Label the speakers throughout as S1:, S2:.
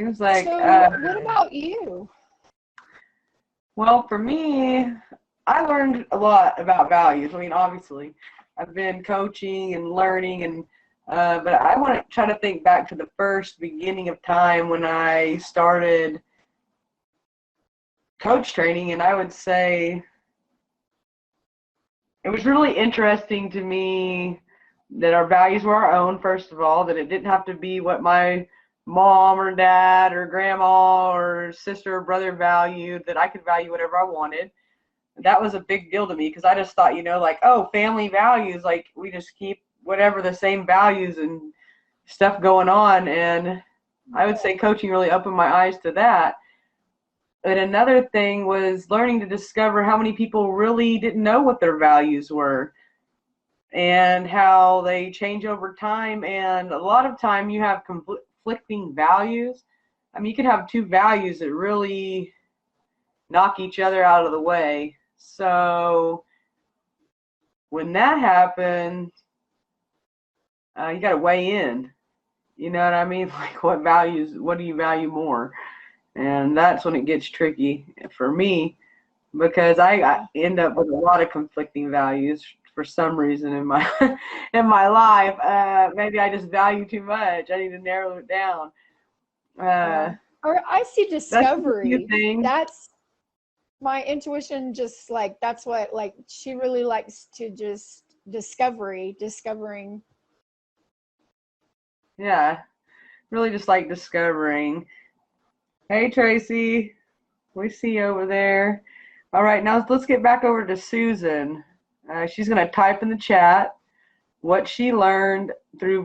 S1: was like,
S2: so what about you?
S1: well, for me, I learned a lot about values. I mean, obviously, I've been coaching and learning, and but I want to try to think back to the first beginning of time when I started coach training, and I would say it was really interesting to me that our values were our own, first of all, that it didn't have to be what my mom or dad or grandma or sister or brother valued, that I could value whatever I wanted. That was a big deal to me because I just thought, like, oh, family values, like we just keep whatever the same values and stuff going on. And I would say coaching really opened my eyes to that. And another thing was learning to discover how many people really didn't know what their values were and how they change over time. And a lot of time you have conflicting values. I mean, you could have two values that really knock each other out of the way. So when that happens, you got to weigh in. You know what I mean? Like, what do you value more? And that's when it gets tricky for me, because I end up with a lot of conflicting values for some reason in my in my life. Maybe I just value too much. I need to narrow it down.
S2: Or I see discovery.
S1: That's
S2: my intuition, just like that's what, like, she really likes to just discovering.
S1: Yeah, really just like discovering. Hey, Tracy, we see you over there. All right, now let's get back over to Susan. She's going to type in the chat what she learned through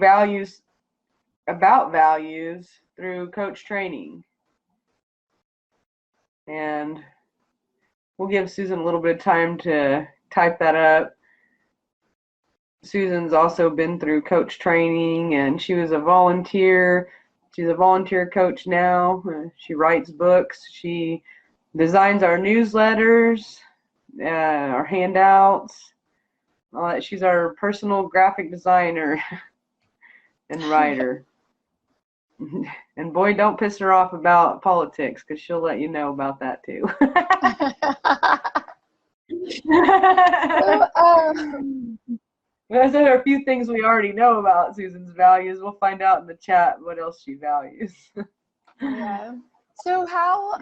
S1: about values through coach training. And we'll give Susan a little bit of time to type that up. Susan's also been through coach training, and she was a volunteer. She's a volunteer coach now. She writes books. She designs our newsletters, our handouts. She's our personal graphic designer and writer. And boy, don't piss her off about politics, because she'll let you know about that too. Those are a few things we already know about Susan's values. We'll find out in the chat what else she values.
S2: Yeah. So how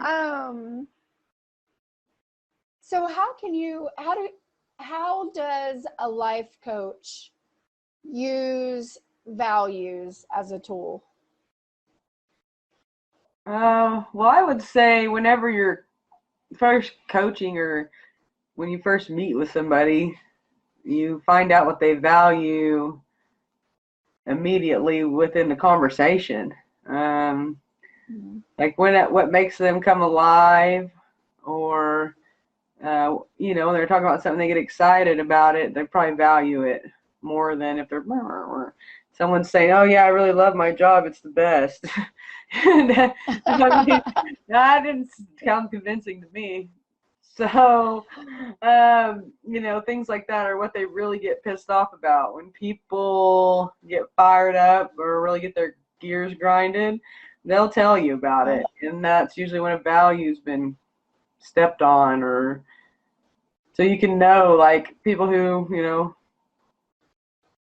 S2: does a life coach use values as a tool?
S1: Well, I would say whenever you're first coaching or when you first meet with somebody, you find out what they value immediately within the conversation. Like what makes them come alive, or when they're talking about something, they get excited about it, they probably value it more than if they're someone's saying, oh yeah, I really love my job, it's the best. That didn't sound convincing to me. So things like that are what they really get pissed off about. When people get fired up or really get their gears grinded, they'll tell you about it, and that's usually when a value's been stepped on. Or so you can know, like, people who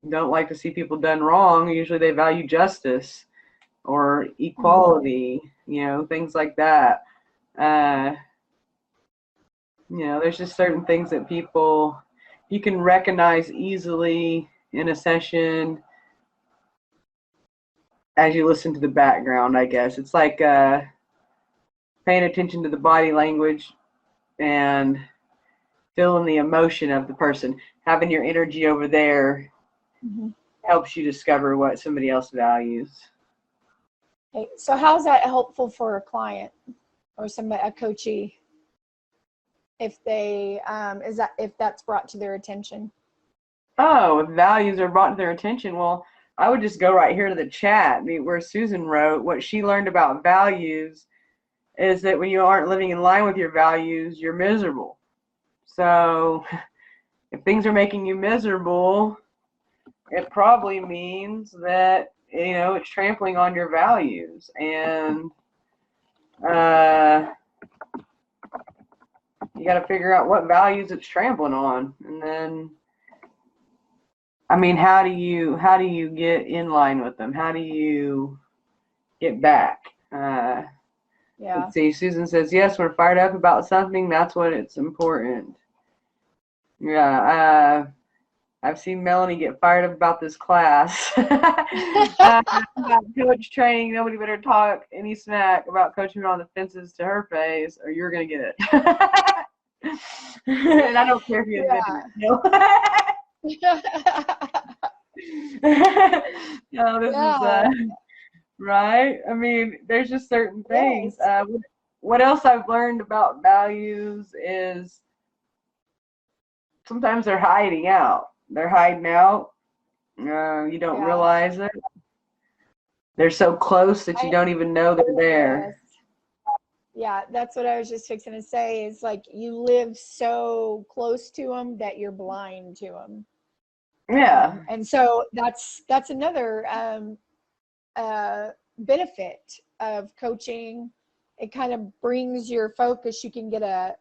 S1: don't like to see people done wrong, usually they value justice or equality, things like that. There's just certain things that you can recognize easily in a session as you listen to the background, I guess. It's like paying attention to the body language and feeling the emotion of the person. Having your energy over there helps you discover what somebody else values.
S2: Okay, so how is that helpful for a client or a coachee, if that's brought to their attention?
S1: Oh, if values are brought to their attention, well, I would just go right here to the chat where Susan wrote what she learned about values is that when you aren't living in line with your values, you're miserable. So if things are making you miserable, it probably means that, it's trampling on your values. And you got to figure out what values it's trampling on, and then, I mean, how do you get in line with them? How do you get back?
S2: Yeah.
S1: Let's see. Susan says, yes, we're fired up about something. That's when it's important. Yeah. I've seen Melanie get fired up about this class. Coach training. Nobody better talk any smack about coaching on the fences to her face, or you're going to get it. And I don't care if you admit it. No, this is right. I mean, there's just certain things.
S2: Yes.
S1: What else I've learned about values is sometimes they're hiding out. They're hiding out. You don't realize it. They're so close that you don't even know they're there.
S2: Yes. Yeah, that's what I was just fixing to say, is like you live so close to them that you're blind to them.
S1: Yeah.
S2: And so that's another benefit of coaching. It kind of brings your focus. You can get a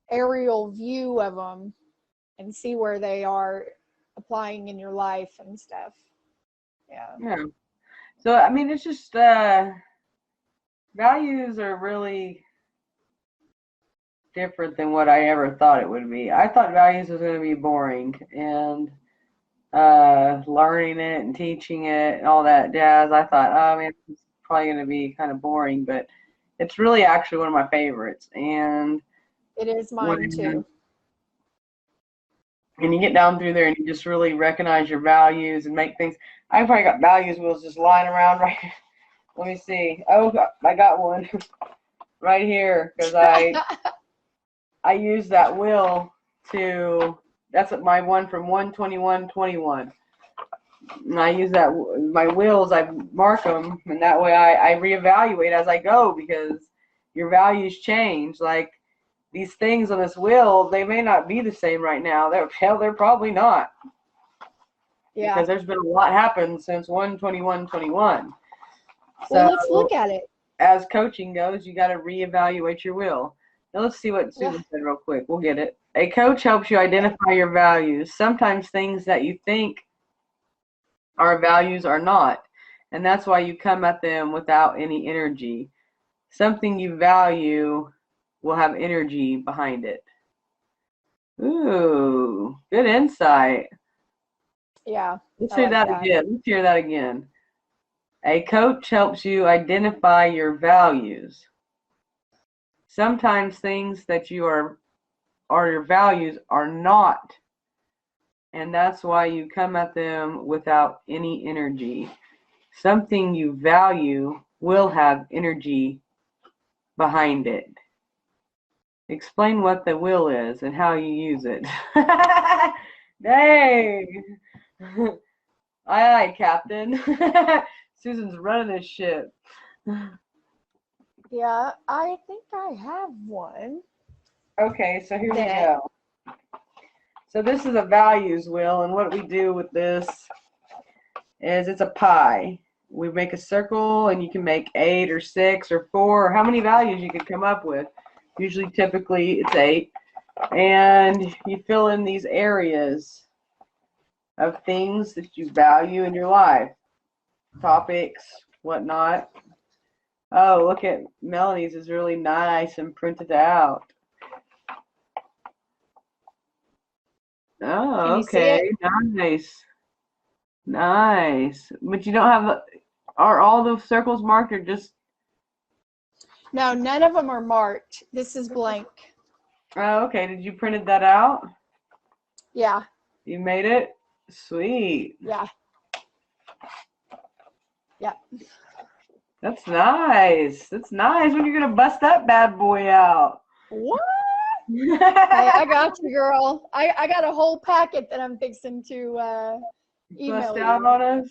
S2: aerial view of them and see where they are applying in your life and stuff.
S1: Yeah. So, I mean, it's just values are really different than what I ever thought it would be. I thought values was going to be boring, and learning it and teaching it and all that jazz. I thought, oh man, it's probably going to be kind of boring, but it's really actually one of my favorites. And
S2: it is mine too.
S1: And you get down through there and you just really recognize your values and make things. I probably got values wheels just lying around right here. Let me see. Oh, I got one right here because I use that wheel to. That's my one from 12121. And I use that my wheels. I mark them, and that way I reevaluate as I go, because your values change. Like these things on this wheel, they may not be the same right now. They're probably not.
S2: Yeah.
S1: Because there's been a lot happened since 12121.
S2: Well, let's look at it.
S1: As coaching goes, you got to reevaluate your wheel. Now let's see what Susan said real quick. We'll get it. A coach helps you identify your values. Sometimes things that you think are values are not, and that's why you come at them without any energy. Something you value will have energy behind it. Ooh, good insight.
S2: Yeah.
S1: Let's hear that again. Let's hear that again. A coach helps you identify your values. Sometimes things that are your values are not, and that's why you come at them without any energy. Something you value will have energy behind it. Explain what the will is and how you use it. Dang. Aye, Captain. Susan's running this ship.
S2: Yeah, I think I have one.
S1: Okay, so here we go. So this is a values wheel, and what we do with this is it's a pie. We make a circle, and you can make 8 or 6 or 4, or how many values you could come up with. Usually, typically, it's 8. And you fill in these areas of things that you value in your life. Topics, whatnot. Oh, look at Melanie's is really nice and printed out. Oh, okay. Nice. Nice. But you don't have, are all those circles marked or just?
S2: No, none of them are marked. This is blank.
S1: Oh, okay. Did you printed that out?
S2: Yeah.
S1: You made it? Sweet.
S2: Yeah. Yeah.
S1: That's nice. That's nice. When you're going to bust that bad boy out?
S2: What? Hey, I got you, girl. I got a whole packet that I'm fixing to email
S1: bust out on us?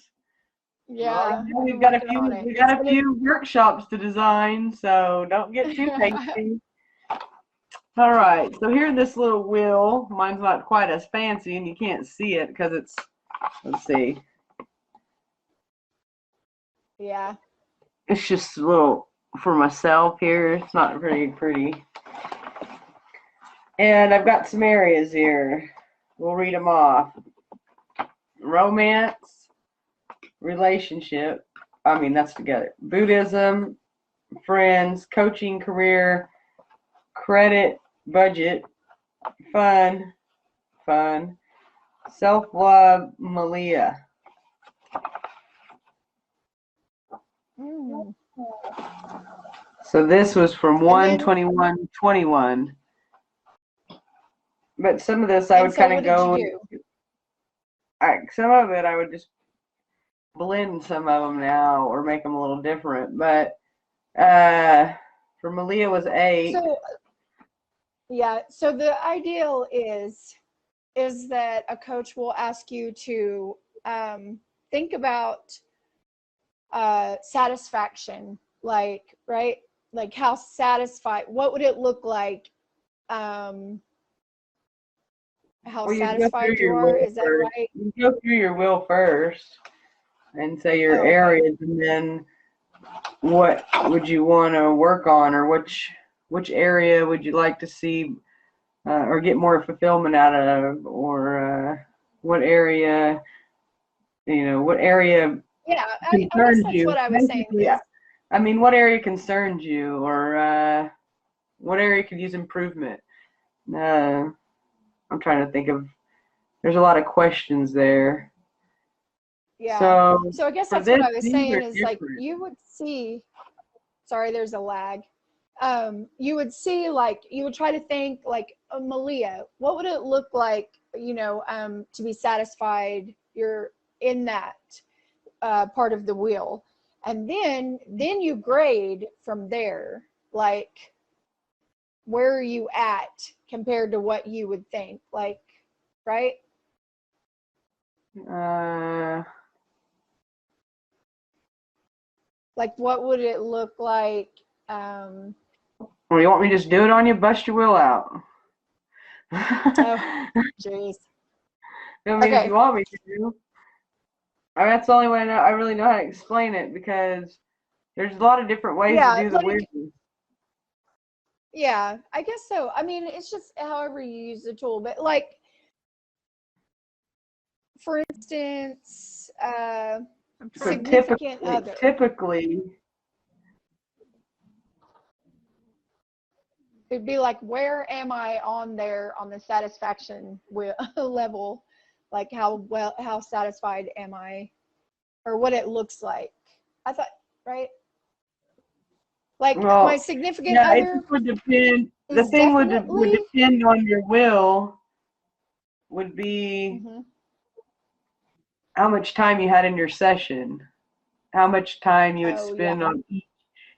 S2: Yeah.
S1: Well, we got a few workshops to design, so don't get too hasty. All right, so here's this little wheel. Mine's not quite as fancy, and you can't see it because it's, let's see.
S2: Yeah.
S1: It's just a little for myself here. It's not very pretty. And I've got some areas here. We'll read them off. Romance, relationship. I mean, that's together. Buddhism, friends, coaching, career, credit, budget, fun, self-love, Malia. So this was from 1/21/21. But some of this I would kind of go. Some of it I would just blend some of them now or make them a little different. But for Malia was 8.
S2: So, yeah. So the ideal is that a coach will ask you to think about satisfaction, like, right? Like how satisfied, what would it look like? How satisfied you are, is that right?
S1: You go through your will first and say your areas, and then what would you want to work on, or which area would you like to see or get more fulfillment out of, or what area, what area concerns you.
S2: What I was saying.
S1: I mean, what area concerns you, or what area could use improvement? I'm trying to think of. There's a lot of questions there.
S2: Yeah. So I guess that's what I was saying is like you would see. Sorry, there's a lag. You would see, like, you would try to think like, Malia, what would it look like, to be satisfied? You're in that part of the wheel, and then you grade from there, like where are you at compared to what you would think, like, right? Like what would it look like?
S1: Well, you want me to just do it on you? Bust your will out.
S2: Oh, jeez.
S1: I mean, if you want me to. I mean, that's the only way I really know how to explain it, because there's a lot of different ways to do the weirdness.
S2: Yeah, I guess so. I mean, it's just however you use the tool. But like, for instance, significant other.
S1: Typically,
S2: it'd be like, where am I on the satisfaction level? Like how satisfied am I, or what it looks like. I thought, right? Like my significant other.
S1: It would depend. The thing would depend on your will. Would be how much time you had in your session, how much time you would spend on each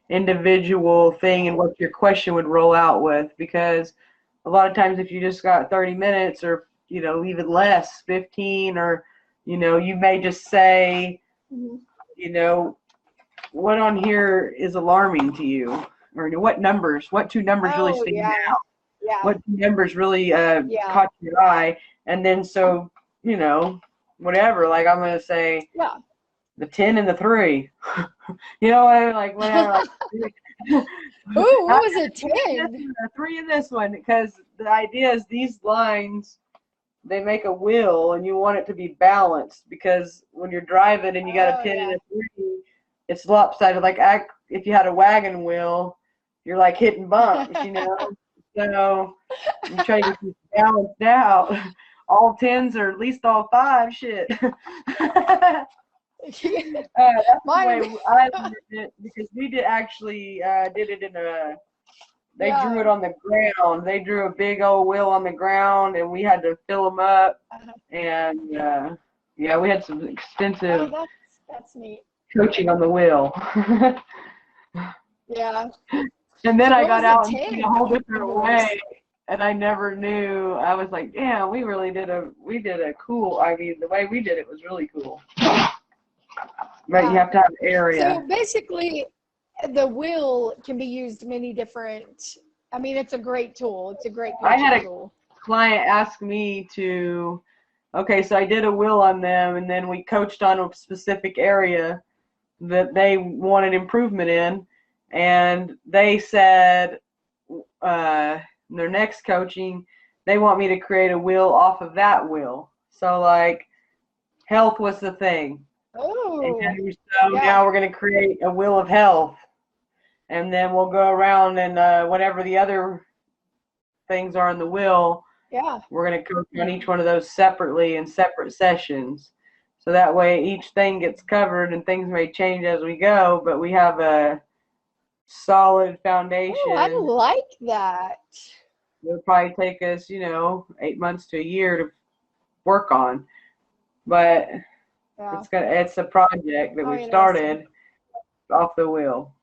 S1: individual thing, and what your question would roll out with. Because a lot of times, if you just got 30 minutes, or even less, 15, or you may just say, what on here is alarming to you, or what two numbers really stand out.
S2: Yeah.
S1: What numbers really caught your eye, and then whatever. Like I'm gonna say, the 10 and the 3. Like whatever. Like,
S2: ooh, what was it? 10.
S1: The 3 in this one, because the idea is these lines, they make a wheel, and you want it to be balanced, because when you're driving and you got a 10 and a 3, it's lopsided. Like if you had a wagon wheel, you're like hitting bumps, So you try to keep balanced out. All 10s, or at least all 5. Shit. That's the way I did it, because we did it in a. They drew it on the ground. They drew a big old wheel on the ground, and we had to fill them up. And we had some extensive.
S2: That's neat.
S1: Coaching on the wheel.
S2: Yeah.
S1: And then I got out and seen a whole different way, and I never knew. I was like, yeah, we did a cool. I mean, the way we did it was really cool. But you have to have area.
S2: So basically, the wheel can be used many different. I mean, it's a great tool. It's a great coaching tool. I had a
S1: client ask me to. Okay, so I did a wheel on them, and then we coached on a specific area that they wanted improvement in. And they said their next coaching, they want me to create a wheel off of that wheel. So like health was the thing.
S2: Oh.
S1: And so now we're going to create a wheel of health. And then we'll go around and whatever the other things are in the wheel, we're going to coach on each one of those separately in separate sessions. So that way each thing gets covered, and things may change as we go, but we have a solid foundation.
S2: Oh, I like that.
S1: It'll probably take us, 8 months to a year to work on. But it's a project that we've started off the wheel.